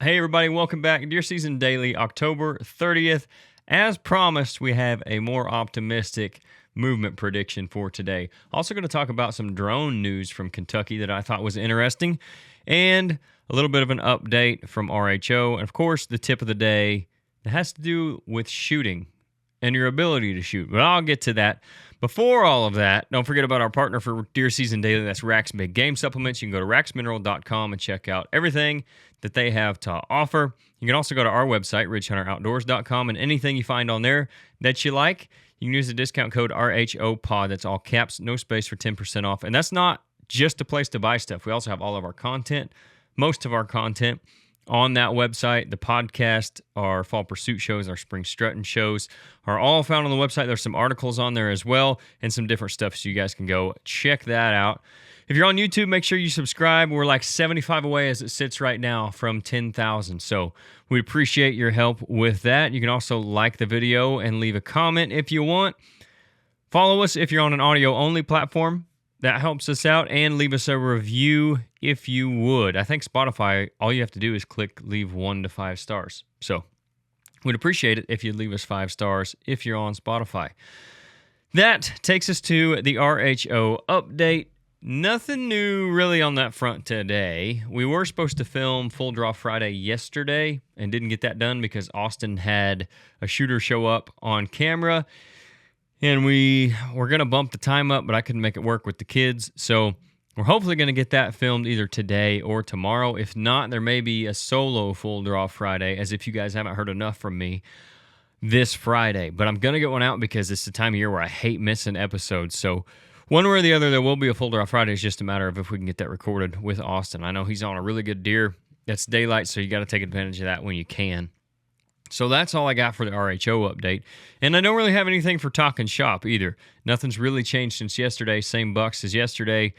Hey everybody, welcome back. Deer Season Daily, October 30th. As promised, we have a more optimistic movement prediction for today. Also going to talk about some drone news from Kentucky that I thought was interesting, and a little bit of an update from RHO, and of course, the tip of the day that has to do with shooting and your ability to shoot. But I'll get to that. Before all of that, don't forget about our partner for Deer Season Daily. That's Rack's Big Game Supplements. You can go to racksmineral.com and check out everything that they have to offer. You can also go to our website, ridgehunteroutdoors.com, and anything you find on there that you like, you can use the discount code RHOPOD. That's all caps, no space, for 10% off. And that's not just a place to buy stuff. We also have all of our content, most of our content, on that website. The podcast, our fall pursuit shows, our spring strutting shows are all found on the website. There's some articles on there as well and some different stuff, so you guys can go check that out. If you're on YouTube, make sure you subscribe. We're like 75 away as it sits right now from 10,000. So we appreciate your help with that. You can also like the video and leave a comment if you want. Follow us if you're on an audio-only platform. That helps us out. And leave us a review if you would. I think Spotify, all you have to do is click leave 1 to 5 stars. So we'd appreciate it if you'd leave us 5 stars if you're on Spotify. That takes us to the RHO update. Nothing new really on that front today. We were supposed to film Full Draw Friday yesterday and didn't get that done because Austin had a shooter show up on camera. And we were going to bump the time up, but I couldn't make it work with the kids. So we're hopefully going to get that filmed either today or tomorrow. If not, there may be a solo Full Draw Friday, as if you guys haven't heard enough from me, this Friday. But I'm going to get one out because it's the time of year where I hate missing episodes. So one way or the other, there will be a Full Draw Friday. It's just a matter of if we can get that recorded with Austin. I know he's on a really good deer. That's daylight, so you got to take advantage of that when you can. So that's all I got for the RHO update. And I don't really have anything for Talking Shop either. Nothing's really changed since yesterday. Same bucks as yesterday.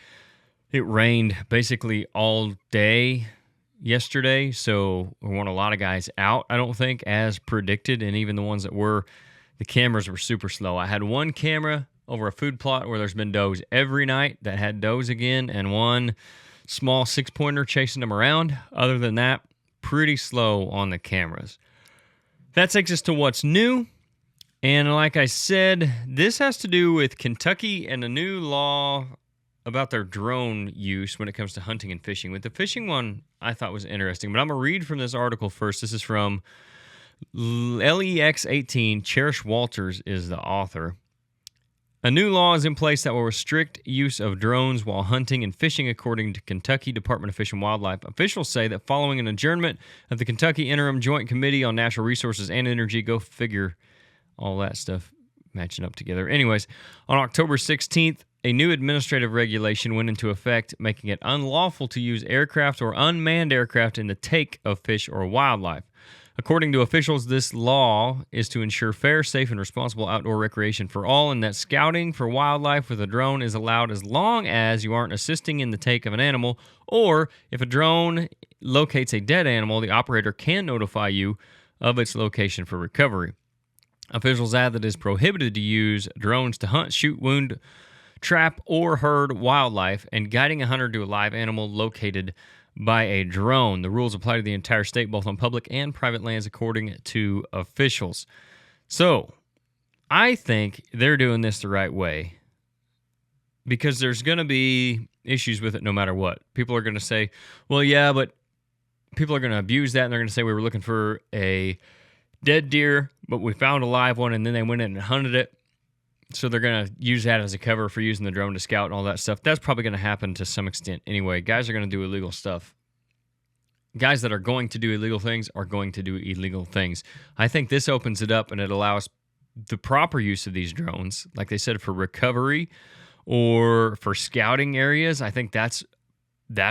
It rained basically all day yesterday, so we weren't a lot of guys out, I don't think, as predicted. And even the ones that were, the cameras were super slow. I had one camera over a food plot where there's been does every night that had does again, and one small 6-pointer chasing them around. Other than that, pretty slow on the cameras. That takes us to what's new. And like I said, this has to do with Kentucky and a new law about their drone use when it comes to hunting and fishing. With the fishing one, I thought was interesting, but I'm going to read from this article first. This is from LEX18. Cherish Walters is the author. A new law is in place that will restrict use of drones while hunting and fishing, according to Kentucky Department of Fish and Wildlife. Officials say that following an adjournment of the Kentucky Interim Joint Committee on Natural Resources and Energy, go figure, all that stuff matching up together. Anyways, on October 16th, a new administrative regulation went into effect, making it unlawful to use aircraft or unmanned aircraft in the take of fish or wildlife. According to officials, this law is to ensure fair, safe, and responsible outdoor recreation for all, and that scouting for wildlife with a drone is allowed as long as you aren't assisting in the take of an animal, or if a drone locates a dead animal, the operator can notify you of its location for recovery. Officials add that it is prohibited to use drones to hunt, shoot, wound, trap, or herd wildlife, and guiding a hunter to a live animal located by a drone. The rules apply to the entire state, both on public and private lands, according to officials. So, I think they're doing this the right way because there's going to be issues with it no matter what. People are going to say, well, yeah, but people are going to abuse that, and they're going to say we were looking for a dead deer, but we found a live one, and then they went in and hunted it. So they're going to use that as a cover for using the drone to scout and all that stuff. That's probably going to happen to some extent anyway. Guys are going to do illegal stuff. Guys that are going to do illegal things are going to do illegal things. I think this opens it up and it allows the proper use of these drones, like they said, for recovery or for scouting areas. I think that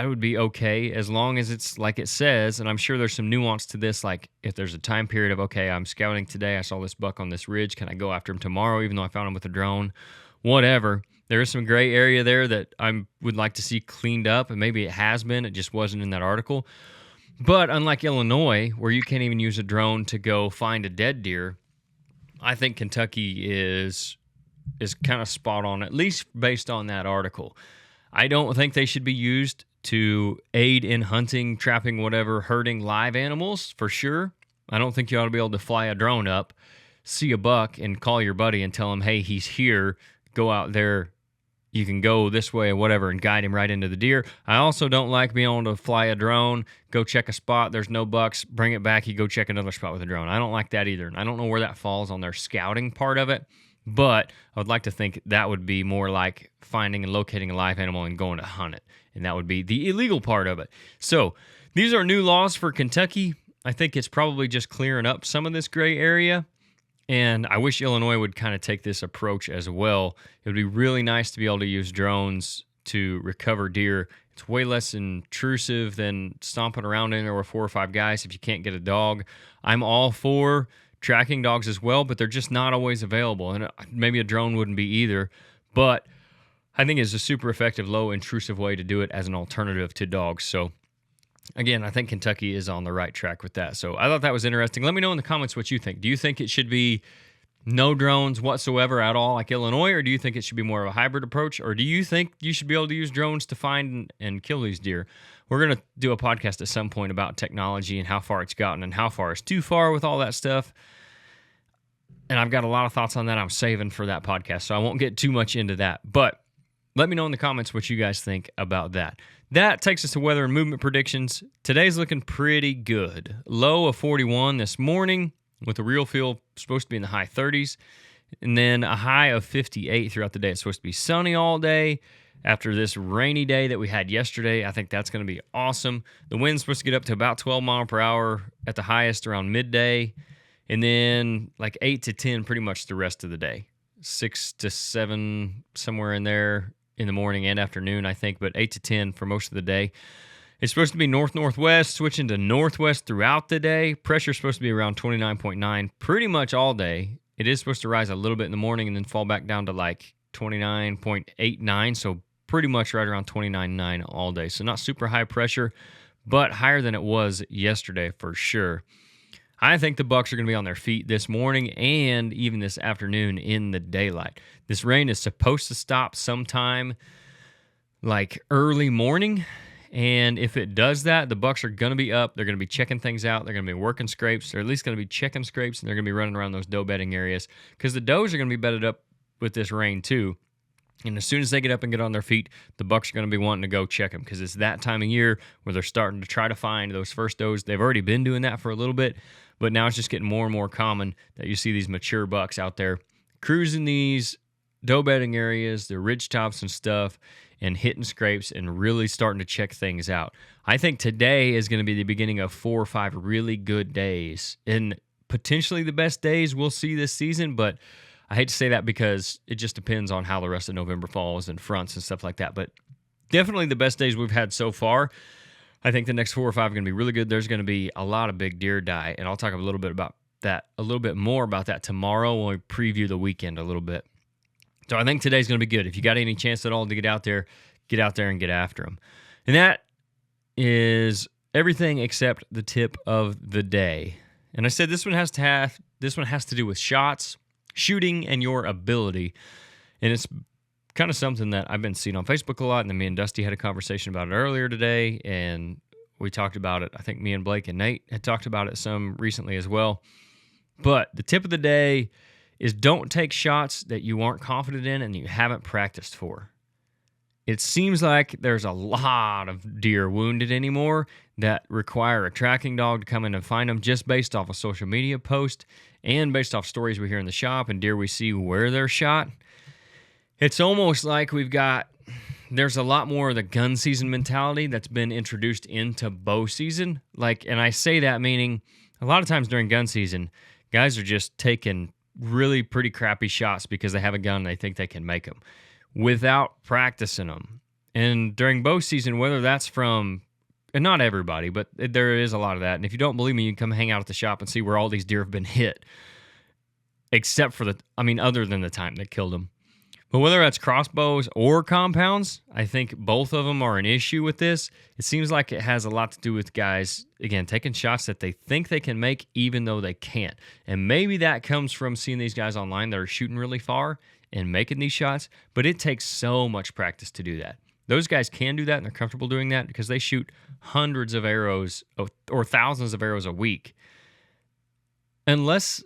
would be okay as long as it's like it says. And I'm sure there's some nuance to this, like if there's a time period of, okay, I'm scouting today, I saw this buck on this ridge, can I go after him tomorrow even though I found him with a drone? Whatever. There is some gray area there that I would like to see cleaned up, and maybe it has been, it just wasn't in that article. But unlike Illinois, where you can't even use a drone to go find a dead deer, I think Kentucky is kind of spot on, at least based on that article. I don't think they should be used to aid in hunting, trapping, whatever, herding live animals, for sure. I don't think you ought to be able to fly a drone up, see a buck, and call your buddy and tell him, hey, he's here, go out there, you can go this way or whatever, and guide him right into the deer. I also don't like being able to fly a drone, go check a spot, there's no bucks, bring it back, you go check another spot with a drone. I don't like that either. I don't know where that falls on their scouting part of it, but I would like to think that would be more like finding and locating a live animal and going to hunt it, and that would be the illegal part of it. So these are new laws for Kentucky. I think it's probably just clearing up some of this gray area. And I wish Illinois would kind of take this approach as well. It would be really nice to be able to use drones to recover deer. It's way less intrusive than stomping around in there with 4 or 5 guys if you can't get a dog. I'm all for tracking dogs as well, but they're just not always available. And maybe a drone wouldn't be either. But I think it's a super effective, low intrusive way to do it as an alternative to dogs. So again, I think Kentucky is on the right track with that. So I thought that was interesting. Let me know in the comments what you think. Do you think it should be no drones whatsoever at all like Illinois, or do you think it should be more of a hybrid approach, or do you think you should be able to use drones to find and kill these deer? We're going to do a podcast at some point about technology and how far it's gotten and how far it's too far with all that stuff. And I've got a lot of thoughts on that I'm saving for that podcast, so I won't get too much into that. But let me know in the comments what you guys think about that. That takes us to weather and movement predictions. Today's looking pretty good. Low of 41 this morning with a real feel supposed to be in the high 30s. And then a high of 58 throughout the day. It's supposed to be sunny all day. After this rainy day that we had yesterday, I think that's going to be awesome. The wind's supposed to get up to about 12 mile per hour at the highest around midday. And then like 8 to 10 pretty much the rest of the day. 6 to 7, somewhere in there in the morning and afternoon, I think, but 8 to 10 for most of the day. It's supposed to be north-northwest, switching to northwest throughout the day. Pressure's supposed to be around 29.9 pretty much all day. It is supposed to rise a little bit in the morning and then fall back down to like 29.89, so pretty much right around 29.9 all day. So not super high pressure, but higher than it was yesterday for sure. I think the bucks are going to be on their feet this morning and even this afternoon in the daylight. This rain is supposed to stop sometime like early morning, and if it does that, the bucks are going to be up. They're going to be checking things out. They're going to be working scrapes. They're at least going to be checking scrapes, and they're going to be running around those doe bedding areas because the does are going to be bedded up with this rain too. And as soon as they get up and get on their feet, the bucks are going to be wanting to go check them because it's that time of year where they're starting to try to find those first does. They've already been doing that for a little bit, but now it's just getting more and more common that you see these mature bucks out there cruising these doe bedding areas, the ridge tops and stuff, and hitting scrapes and really starting to check things out. I think today is going to be the beginning of 4 or 5 really good days, and potentially the best days we'll see this season, but I hate to say that because it just depends on how the rest of November falls and fronts and stuff like that. But definitely the best days we've had so far. I think the next 4 or 5 are going to be really good. There's going to be a lot of big deer die, and I'll talk a little bit about that, a little bit more about that tomorrow when we preview the weekend a little bit. So I think today's going to be good. If you got any chance at all to get out there and get after them. And that is everything except the tip of the day. And I said this one has to do with shots, shooting, and your ability. And it's kind of something that I've been seeing on Facebook a lot, and then me and Dusty had a conversation about it earlier today, and we talked about it. I think me and Blake and Nate had talked about it some recently as well. But the tip of the day is don't take shots that you aren't confident in and you haven't practiced for. It seems like there's a lot of deer wounded anymore that require a tracking dog to come in and find them just based off a social media post and based off stories we hear in the shop and deer we see where they're shot. It's almost like there's a lot more of the gun season mentality that's been introduced into bow season. And I say that meaning a lot of times during gun season, guys are just taking really pretty crappy shots because they have a gun and they think they can make them without practicing them. And during bow season, whether that's from, and not everybody, but there is a lot of that. And if you don't believe me, you can come hang out at the shop and see where all these deer have been hit, except for other than the time that killed them. But whether that's crossbows or compounds, I think both of them are an issue with this. It seems like it has a lot to do with guys, again, taking shots that they think they can make even though they can't. And maybe that comes from seeing these guys online that are shooting really far and making these shots, but it takes so much practice to do that. Those guys can do that, and they're comfortable doing that because they shoot hundreds of arrows or thousands of arrows a week. Unless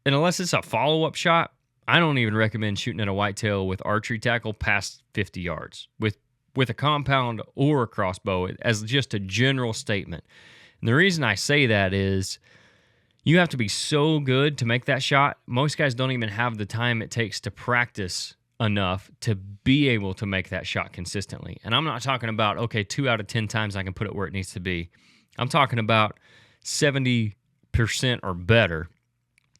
it's a follow-up shot, I don't even recommend shooting at a whitetail with archery tackle past 50 yards with a compound or a crossbow, as just a general statement. And the reason I say that is you have to be so good to make that shot. Most guys don't even have the time it takes to practice enough to be able to make that shot consistently. And I'm not talking about, okay, 2 out of 10 times I can put it where it needs to be. I'm talking about 70% or better.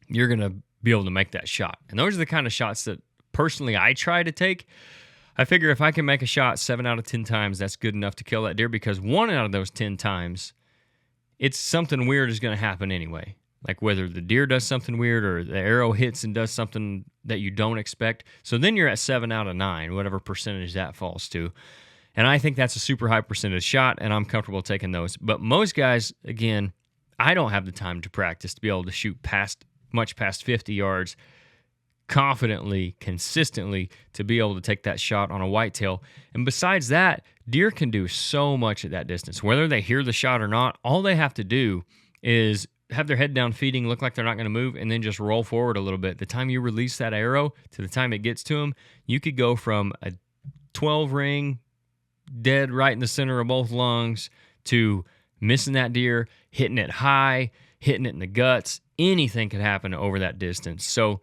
You're going to be able to make that shot. And those are the kind of shots that personally I try to take. I figure if I can make a shot 7 out of 10 times, that's good enough to kill that deer, because 1 out of those 10 times, it's something weird is going to happen anyway. Like whether the deer does something weird or the arrow hits and does something that you don't expect. So then you're at 7 out of 9, whatever percentage that falls to. And I think that's a super high percentage shot, and I'm comfortable taking those. But most guys, again, I don't have the time to practice to be able to shoot much past 50 yards confidently, consistently, to be able to take that shot on a whitetail. And besides that, deer can do so much at that distance. Whether they hear the shot or not, all they have to do is have their head down feeding, look like they're not going to move, and then just roll forward a little bit. The time you release that arrow to the time it gets to them, you could go from a 12 ring dead right in the center of both lungs to missing that deer, hitting it high, hitting it in the guts. Anything could happen over that distance. So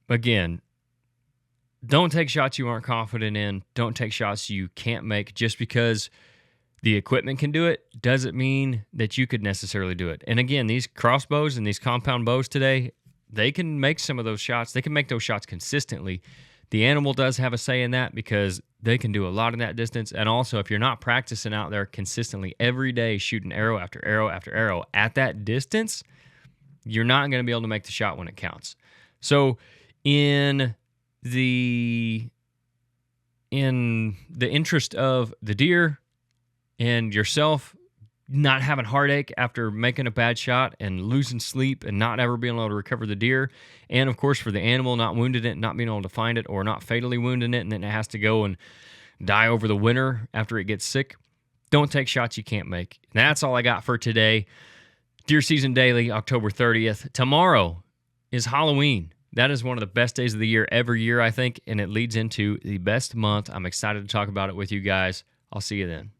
again, don't take shots you aren't confident in. Don't take shots you can't make. Just because the equipment can do it doesn't mean that you could necessarily do it. And again, these crossbows and these compound bows today, they can make some of those shots. They can make those shots consistently. The animal does have a say in that because they can do a lot in that distance. And also, if you're not practicing out there consistently every day, shooting arrow after arrow after arrow at that distance, you're not going to be able to make the shot when it counts. So in the interest of the deer and yourself not having heartache after making a bad shot and losing sleep and not ever being able to recover the deer, and of course for the animal not wounding it, not being able to find it, or not fatally wounding it, and then it has to go and die over the winter after it gets sick, don't take shots you can't make. That's all I got for today. Deer Season Daily, October 30th. Tomorrow is Halloween. That is one of the best days of the year every year, I think, and it leads into the best month. I'm excited to talk about it with you guys. I'll see you then.